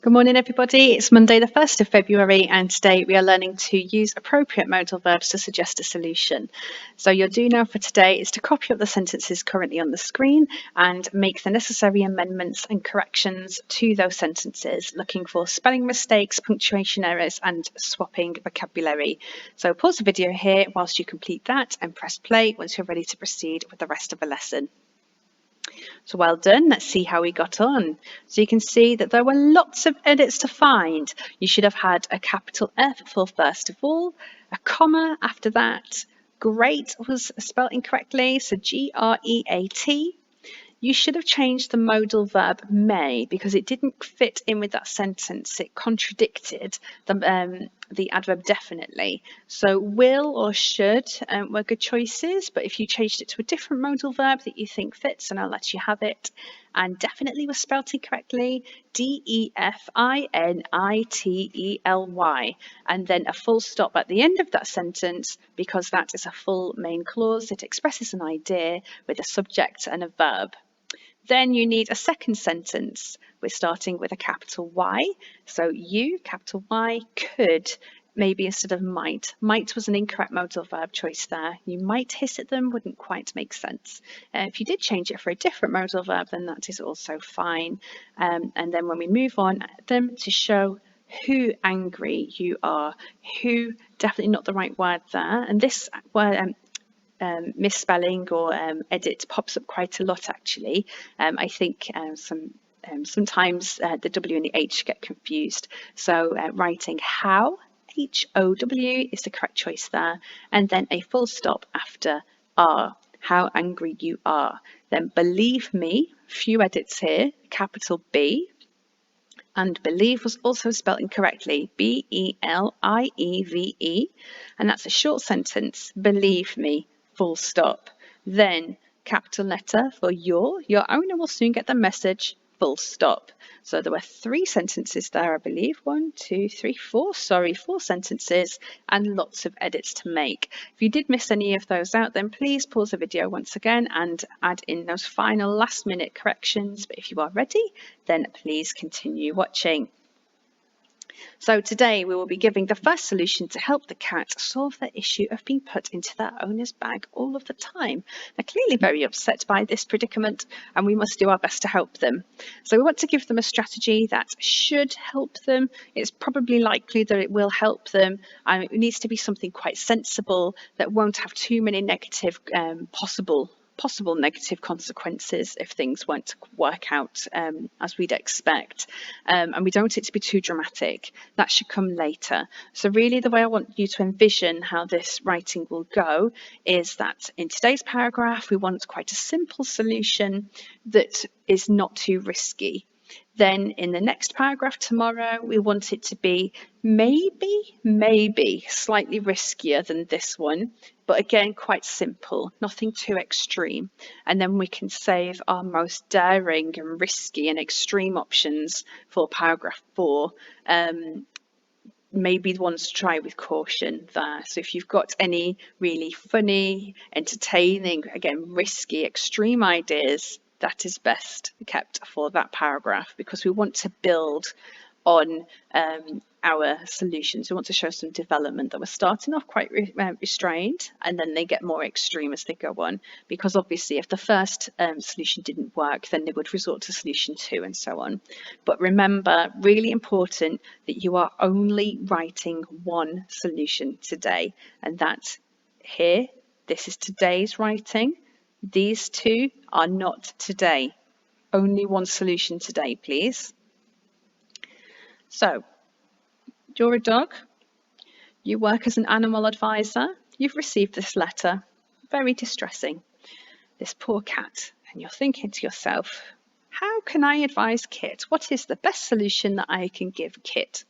Good morning, everybody. It's Monday, the 1st of February, and today we are learning to use appropriate modal verbs to suggest a solution. So your do now for today is to copy up the sentences currently on the screen and make the necessary amendments and corrections to those sentences, looking for spelling mistakes, punctuation errors, and swapping vocabulary. So pause the video here whilst you complete that and press play once you're ready to proceed with the rest of the lesson. So well done. Let's see how we got on. So you can see that there were lots of edits to find. You should have had a capital F for first of all, a comma after that. Great was spelled incorrectly, so G-R-E-A-T. You should have changed the modal verb may because it didn't fit in with that sentence. It contradicted the adverb definitely. So will or should were good choices, but if you changed it to a different modal verb that you think fits, and I'll let you have it. And definitely was spelt incorrectly, D-E-F-I-N-I-T-E-L-Y, and then a full stop at the end of that sentence because that is a full main clause. It expresses an idea with a subject and a verb. Then you need a second sentence. We're starting with a capital Y. So you, capital Y, could, maybe instead of might. Might was an incorrect modal verb choice there. You might hiss at them, wouldn't quite make sense. If you did change it for a different modal verb, then that is also fine. And then when we move on, them to show who angry you are. Who, definitely not the right word there. And this word, misspelling or edit pops up quite a lot actually. I think sometimes the W and the H get confused. So writing how, H-O-W is the correct choice there, and then a full stop after are, how angry you are. Then believe me, few edits here, capital B, and believe was also spelled incorrectly, B-E-L-I-E-V-E, and that's a short sentence, believe me, full stop. Then capital letter for your owner will soon get the message, full stop. So there were 3 sentences there, I believe. 4 sentences and lots of edits to make. If you did miss any of those out, then please pause the video once again and add in those final last minute corrections. But if you are ready, then please continue watching. So today we will be giving the first solution to help the cat solve the issue of being put into their owner's bag all of the time. They're clearly very upset by this predicament and we must do our best to help them. So we want to give them a strategy that should help them. It's probably likely that it will help them. It needs to be something quite sensible that won't have too many negative possible negative consequences if things won't work out as we'd expect. And we don't want it to be too dramatic. That should come later. So really the way I want you to envision how this writing will go is that in today's paragraph, we want quite a simple solution that is not too risky. Then in the next paragraph tomorrow, we want it to be maybe slightly riskier than this one, but again, quite simple, nothing too extreme. And then we can save our most daring and risky and extreme options for paragraph 4. Maybe the ones to try with caution there. So if you've got any really funny, entertaining, again, risky, extreme ideas, that is best kept for that paragraph because we want to build on our solutions. We want to show some development that we're starting off quite restrained and then they get more extreme as they go on, because obviously if the first solution didn't work, then they would resort to solution 2 and so on. But remember, really important that you are only writing one solution today, and that's here. This is today's writing. These 2 are not today. Only one solution today, please. So, you're a dog, you work as an animal advisor, you've received this letter, very distressing, this poor cat, and you're thinking to yourself, how can I advise Kit? What is the best solution that I can give Kit?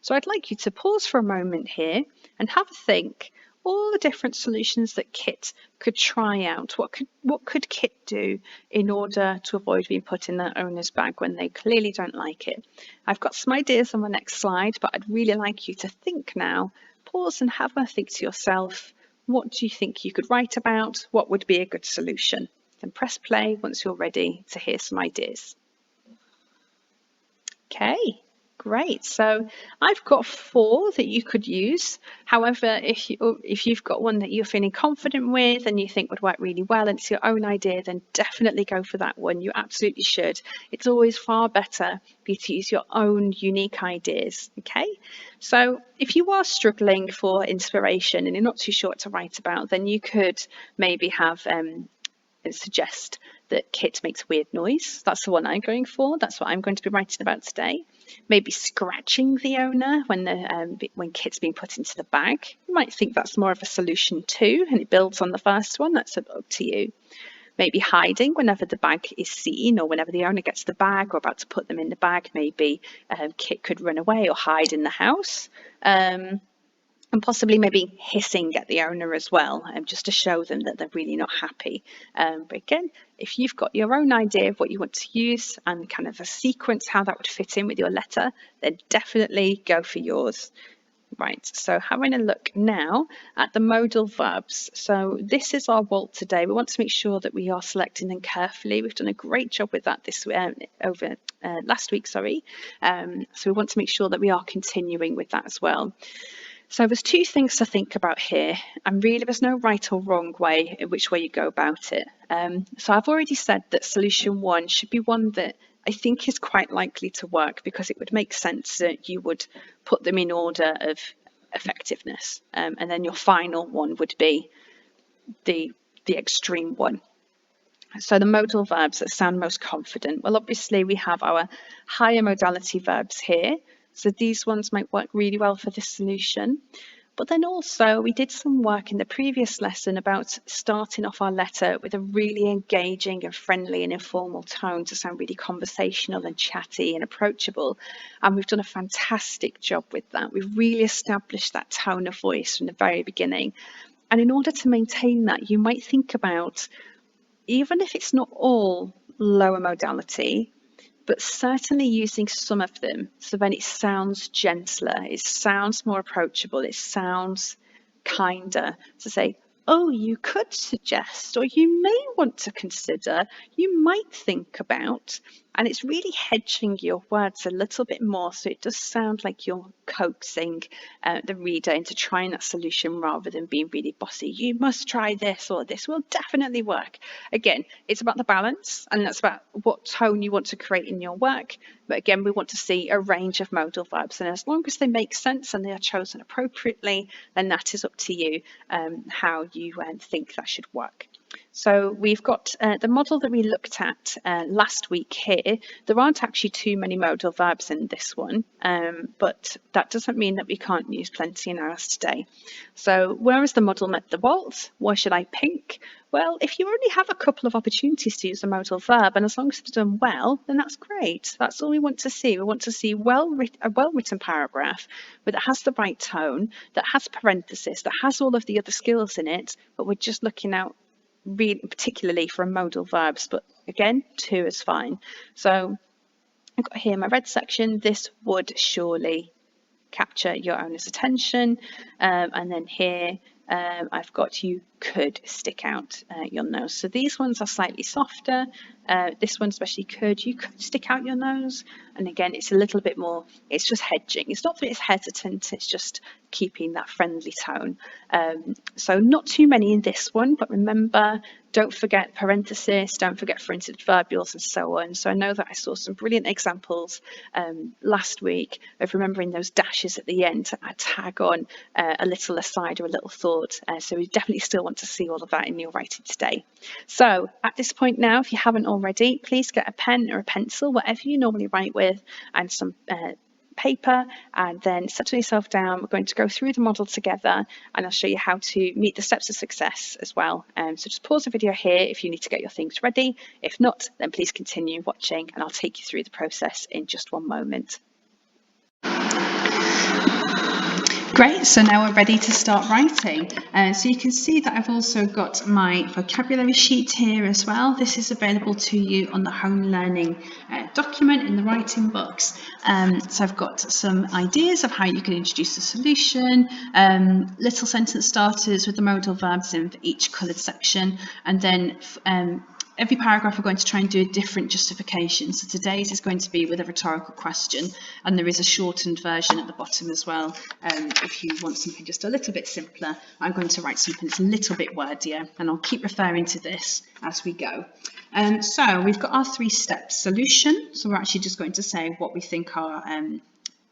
So I'd like you to pause for a moment here and have a think. All the different solutions that Kit could try out. What could Kit do in order to avoid being put in their owner's bag when they clearly don't like it? I've got some ideas on the next slide, but I'd really like you to think now. Pause and have a think to yourself. What do you think you could write about? What would be a good solution? Then press play once you're ready to hear some ideas. Okay, Great. So I've got 4 that you could use. However, if you've got one that you're feeling confident with and you think would work really well and it's your own idea, then definitely go for that one. You absolutely should. It's always far better for you to use your own unique ideas. Okay. So if you are struggling for inspiration and you're not too sure what to write about, then you could maybe have suggest that Kit makes weird noise. That's the one I'm going for. That's what I'm going to be writing about today. Maybe scratching the owner when Kit's being put into the bag. You might think that's more of a solution too, and it builds on the first one. That's up to you. Maybe hiding whenever the bag is seen, or whenever the owner gets the bag or about to put them in the bag. Maybe Kit could run away or hide in the house. And possibly maybe hissing at the owner as well, just to show them that they're really not happy. But again, if you've got your own idea of what you want to use and kind of a sequence how that would fit in with your letter, then definitely go for yours. Right, so having a look now at the modal verbs. So this is our WALT today. We want to make sure that we are selecting them carefully. We've done a great job with that last week, sorry. So we want to make sure that we are continuing with that as well. So there's 2 things to think about here, and really there's no right or wrong way in which way you go about it. So I've already said that solution 1 should be one that I think is quite likely to work, because it would make sense that you would put them in order of effectiveness, and then your final one would be the extreme one. So the modal verbs that sound most confident. Well, obviously we have our higher modality verbs here. So these ones might work really well for this solution. But then also we did some work in the previous lesson about starting off our letter with a really engaging and friendly and informal tone to sound really conversational and chatty and approachable. And we've done a fantastic job with that. We've really established that tone of voice from the very beginning. And in order to maintain that, you might think about, even if it's not all lower modality, but certainly using some of them, so then it sounds gentler, it sounds more approachable, it sounds kinder, to say, oh, you could suggest, or you may want to consider, you might think about. And it's really hedging your words a little bit more, so it does sound like you're coaxing the reader into trying that solution rather than being really bossy. You must try this, or this will definitely work. Again, it's about the balance, and that's about what tone you want to create in your work. But again, we want to see a range of modal verbs, and as long as they make sense and they are chosen appropriately, then that is up to you how you think that should work. So we've got the model that we looked at last week here. There aren't actually too many modal verbs in this one, but that doesn't mean that we can't use plenty in ours today. So where is the model met the WALT? Why should I pick? Well, if you only have a couple of opportunities to use a modal verb, and as long as it's done well, then that's great. That's all we want to see. We want to see a well-written paragraph, but that has the right tone, that has parenthesis, that has all of the other skills in it, but we're just looking out really particularly for modal verbs, but again, 2 is fine. So I've got here my red section. This would surely capture your owner's attention, and then here I've got you could stick out your nose. So these ones are slightly softer. This one especially you could stick out your nose. And again, it's a little bit more, it's just hedging. It's not that it's hesitant, it's just keeping that friendly tone. So not too many in this one, but remember, don't forget parenthesis, don't forget fronted verbules and so on. So I know that I saw some brilliant examples last week of remembering those dashes at the end to tag on a little aside or a little thought. So we definitely still want to see all of that in your writing today. So at this point now, if you haven't already, please get a pen or a pencil, whatever you normally write with, and some paper, and then settle yourself down. We're going to go through the model together, and I'll show you how to meet the steps of success as well. So just pause the video here if you need to get your things ready. If not, then please continue watching and I'll take you through the process in just one moment. Great, so now we're ready to start writing. So you can see that I've also got my vocabulary sheet here as well. This is available to you on the home learning document in the writing box. So I've got some ideas of how you can introduce a solution, little sentence starters with the modal verbs in each coloured section, and then every paragraph we're going to try and do a different justification. So today's is going to be with a rhetorical question, and there is a shortened version at the bottom as well. If you want something just a little bit simpler, I'm going to write something that's a little bit wordier, and I'll keep referring to this as we go. So we've got our 3-step solution. So we're actually just going to say what we think our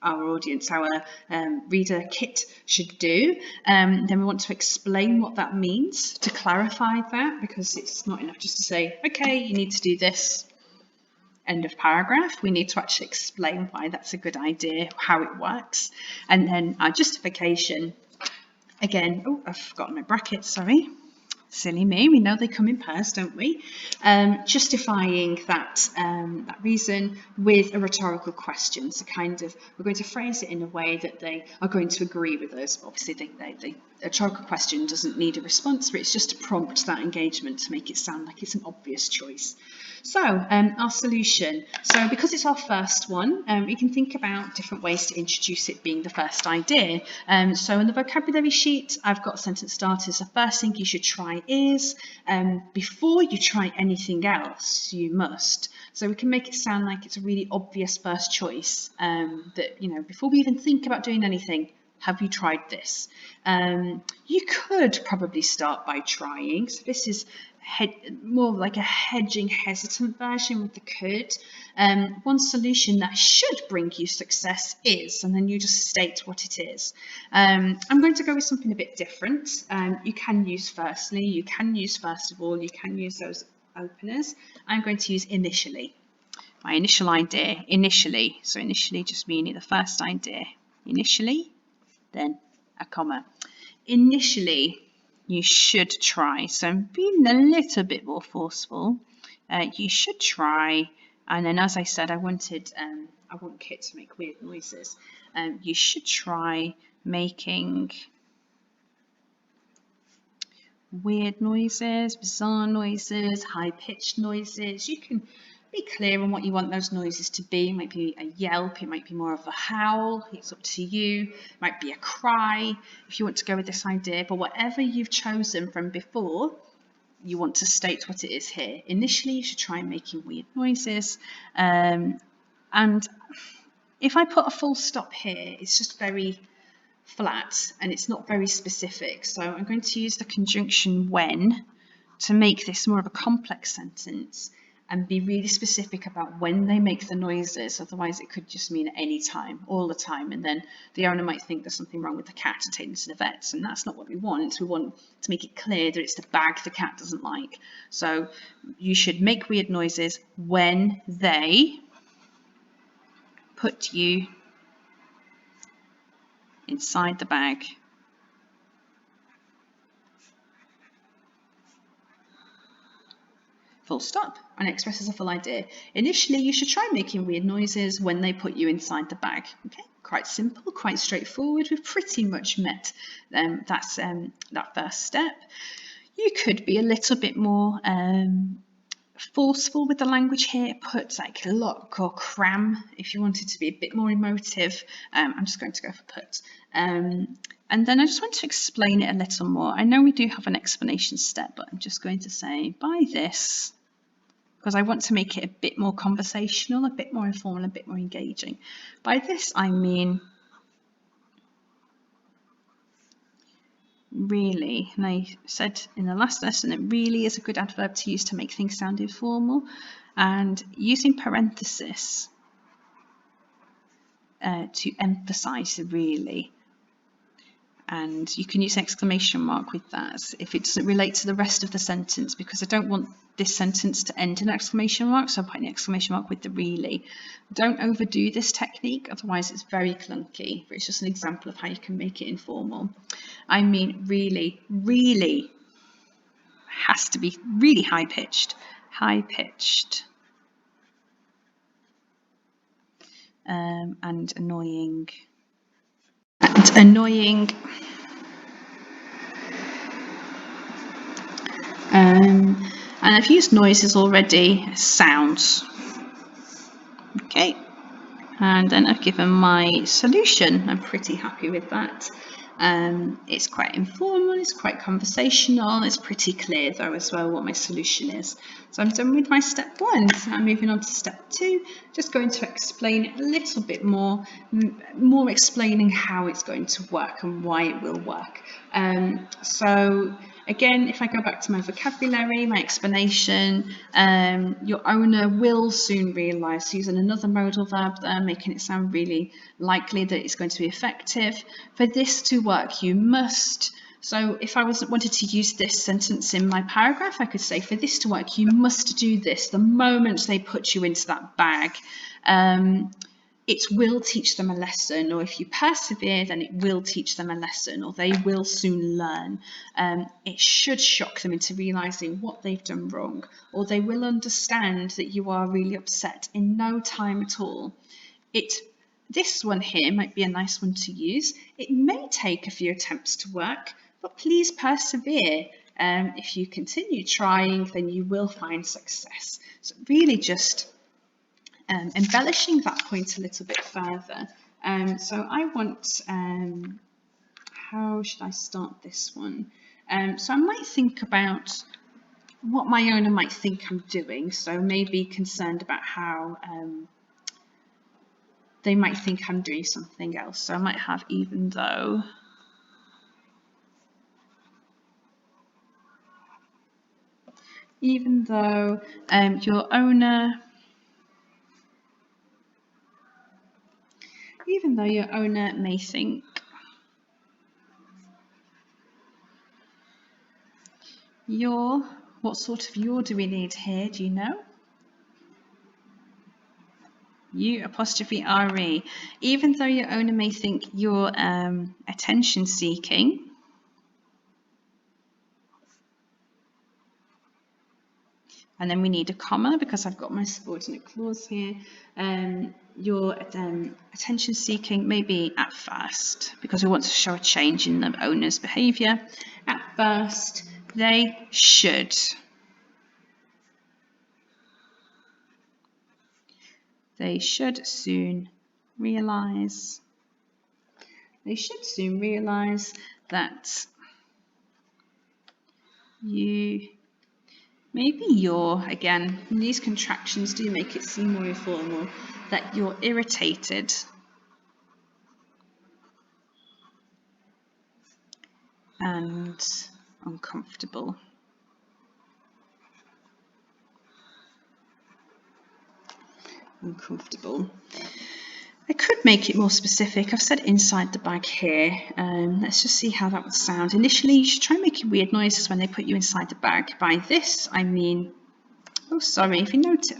audience, our reader kit should do. Then we want to explain what that means to clarify that, because it's not enough just to say, okay, you need to do this, end of paragraph. We need to actually explain why that's a good idea, how it works. And then our justification, again, oh, I've forgotten my brackets, sorry. Silly me, we know they come in pairs, don't we? Justifying that reason with a rhetorical question. So kind of, we're going to phrase it in a way that they are going to agree with us. Obviously, a rhetorical question doesn't need a response, but it's just to prompt that engagement to make it sound like it's an obvious choice. So our solution. So because it's our first one, we can think about different ways to introduce it being the first idea. So in the vocabulary sheet, I've got sentence starters. The first thing you should try is, before you try anything else, you must. So we can make it sound like it's a really obvious first choice, that, you know, before we even think about doing anything, have you tried this? You could probably start by trying. So this is more like a hedging, hesitant version with the could. One solution that should bring you success is, and then you just state what it is. I'm going to go with something a bit different. You can use firstly, you can use first of all, you can use those openers. I'm going to use initially. My initial idea, initially. So initially just meaning the first idea. Initially, then a comma. Initially, you should try. So I'm being a little bit more forceful. You should try. And then, as I said, I want Kit to make weird noises. You should try making weird noises, bizarre noises, high-pitched noises. You can be clear on what you want those noises to be. It might be a yelp, it might be more of a howl, it's up to you. It might be a cry if you want to go with this idea, but whatever you've chosen from before, you want to state what it is here. Initially, you should try making weird noises. And if I put a full stop here, it's just very flat and it's not very specific. So I'm going to use the conjunction when to make this more of a complex sentence and be really specific about when they make the noises. Otherwise it could just mean at any time, all the time, and then the owner might think there's something wrong with the cat and take them to the vets, and that's not what we want. We want to make it clear that it's the bag the cat doesn't like. So you should make weird noises when they put you inside the bag. Full stop, and it expresses a full idea. Initially, you should try making weird noises when they put you inside the bag. Okay, quite simple, quite straightforward. We've pretty much met that first step. You could be a little bit more forceful with the language here. Put like lock or cram if you wanted to be a bit more emotive. I'm just going to go for put. And then I just want to explain it a little more. I know we do have an explanation step, but I'm just going to say by this, because I want to make it a bit more conversational, a bit more informal, a bit more engaging. By this, I mean really, and I said in the last lesson, it really is a good adverb to use to make things sound informal, and using parenthesis to emphasize really. And you can use exclamation mark with that if it doesn't relate to the rest of the sentence, because I don't want this sentence to end in an exclamation mark, so I'm putting an exclamation mark with the really. Don't overdo this technique, otherwise it's very clunky, but it's just an example of how you can make it informal. I mean really, really has to be really high-pitched, and annoying. And annoying. And I've used noises already, sounds. Okay, and then I've given my solution. I'm pretty happy with that. It's quite informal, it's quite conversational, it's pretty clear though as well what my solution is. So I'm done with my step 1, so I'm moving on to step 2, just going to explain it a little bit more explaining how it's going to work and why it will work. So again, if I go back to my vocabulary, my explanation, your owner will soon realise, using another modal verb there, making it sound really likely that it's going to be effective. For this to work, you must. So if I wanted to use this sentence in my paragraph, I could say, for this to work, you must do this the moment they put you into that bag. It will teach them a lesson, or if you persevere, then it will teach them a lesson, or they will soon learn. It should shock them into realising what they've done wrong, or they will understand that you are really upset in no time at all. This one here might be a nice one to use. It may take a few attempts to work, but please persevere. If you continue trying, then you will find success. So really just embellishing that point a little bit further. So I want, how should I start this one? So I might think about what my owner might think I'm doing. So maybe concerned about how they might think I'm doing something else. So I might have even though. Even though your owner may think what sort of your do we need here, do you know? You apostrophe RE. Even though your owner may think you're attention seeking, and then we need a comma because I've got my subordinate clause here. Your attention seeking may be at first, because we want to show a change in the owner's behaviour. At first, they should. They should soon realise. They should soon realise that again, these contractions do make it seem more informal, that you're irritated and uncomfortable. I could make it more specific. I've said inside the bag here. Let's just see how that would sound. Initially, you should try making weird noises when they put you inside the bag. By this, I mean, oh, sorry, if you notice,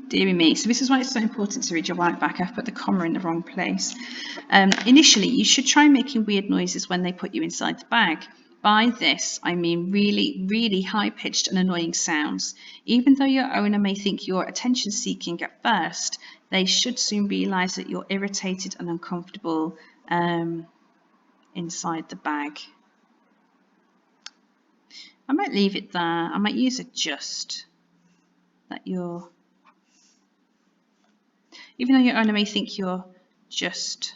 dearie me. So this is why it's so important to read your right back. I've put the comma in the wrong place. Initially, you should try making weird noises when they put you inside the bag. By this, I mean really, really high-pitched and annoying sounds. Even though your owner may think you're attention-seeking at first, they should soon realise that you're irritated and uncomfortable inside the bag. I might leave it there. I might use a just, that you're, even though your owner may think you're just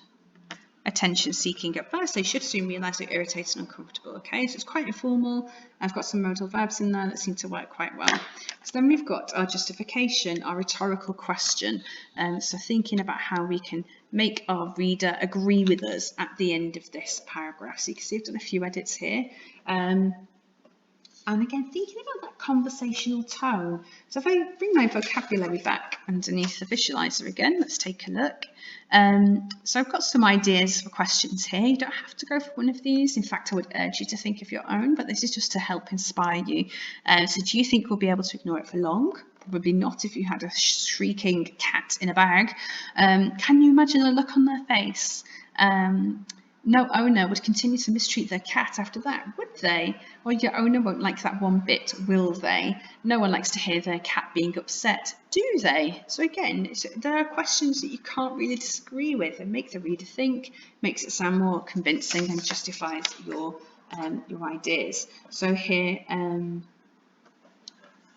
attention seeking at first, they should soon realise they're irritated and uncomfortable. Okay, so it's quite informal. I've got some modal verbs in there that seem to work quite well. So then we've got our justification, our rhetorical question. So thinking about how we can make our reader agree with us at the end of this paragraph. So you can see I've done a few edits here. And again, thinking about that conversational tone. So if I bring my vocabulary back underneath the visualizer again, let's take a look. So I've got some ideas for questions here. You don't have to go for one of these. In fact, I would urge you to think of your own, but this is just to help inspire you. So do you think we'll be able to ignore it for long? Probably not if you had a shrieking cat in a bag. Can you imagine the look on their face? No owner would continue to mistreat their cat after that, would they? Or your owner won't like that one bit, will they? No one likes to hear their cat being upset, do they? So again, there are questions that you can't really disagree with and make the reader think, makes it sound more convincing and justifies your ideas. So here,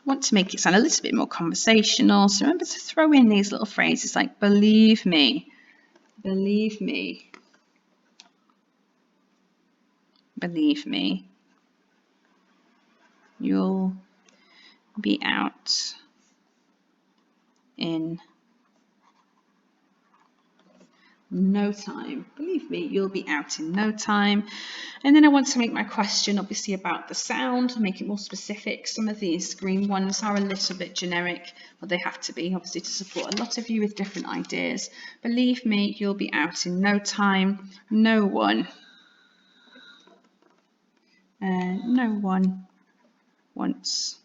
want to make it sound a little bit more conversational. So remember to throw in these little phrases like believe me, believe me, you'll be out in no time. Believe me, you'll be out in no time. And then I want to make my question obviously about the sound, make it more specific. Some of these green ones are a little bit generic, but they have to be obviously to support a lot of you with different ideas. Believe me, you'll be out in no time. No one wants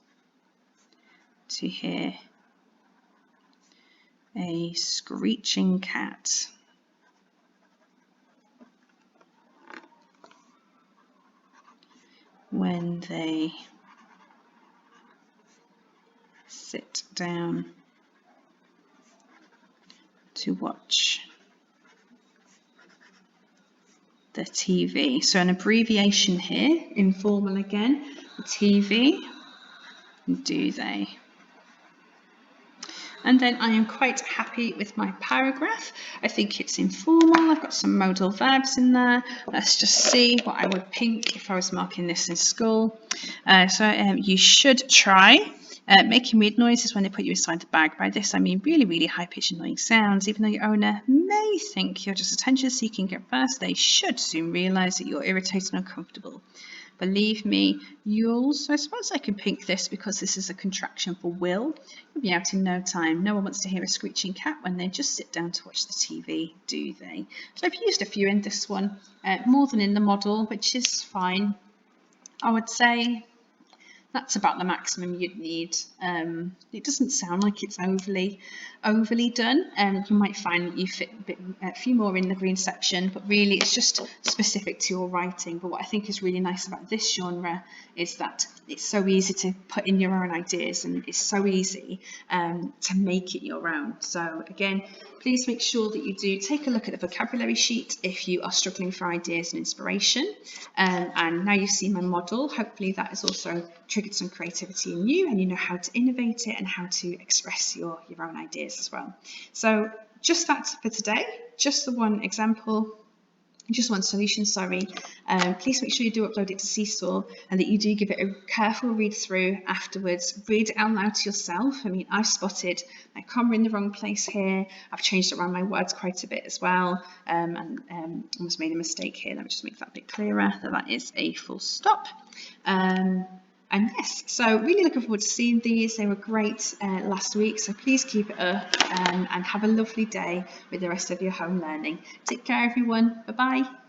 to hear a screeching cat. When they sit down to watch the TV. So an abbreviation here, informal again, the TV, do they? And then I am quite happy with my paragraph. I think it's informal. I've got some modal verbs in there. Let's just see what I would pink if I was marking this in school. You should try making weird noises when they put you inside the bag. By this I mean really, really high-pitched annoying sounds. Even though your owner may think you're just attention-seeking at first, they should soon realise that you're irritated and uncomfortable. Believe me, you'll, so I suppose I can pink this because this is a contraction for will. You'll be out in no time. No one wants to hear a screeching cat when they just sit down to watch the TV, do they? So I've used a few in this one, more than in the model, which is fine. I would say that's about the maximum you'd need. It doesn't sound like it's overly done. You might find that you fit a few more in the green section, but really it's just specific to your writing. But what I think is really nice about this genre is that it's so easy to put in your own ideas, and it's so easy to make it your own. So again, please make sure that you do take a look at the vocabulary sheet if you are struggling for ideas and inspiration. And now you've seen my model, hopefully that has also triggered some creativity in you, and you know how to innovate it and how to express your own ideas as well. So just that for today, just the one example, just one solution, sorry. Please make sure you do upload it to Seesaw and that you do give it a careful read through afterwards. Read it out loud to yourself. I mean, I've spotted my comma in the wrong place here. I've changed around my words quite a bit as well, and almost made a mistake here. Let me just make that a bit clearer, that is a full stop. And yes, so really looking forward to seeing these. They were great last week, so please keep it up and have a lovely day with the rest of your home learning. Take care, everyone. Bye-bye.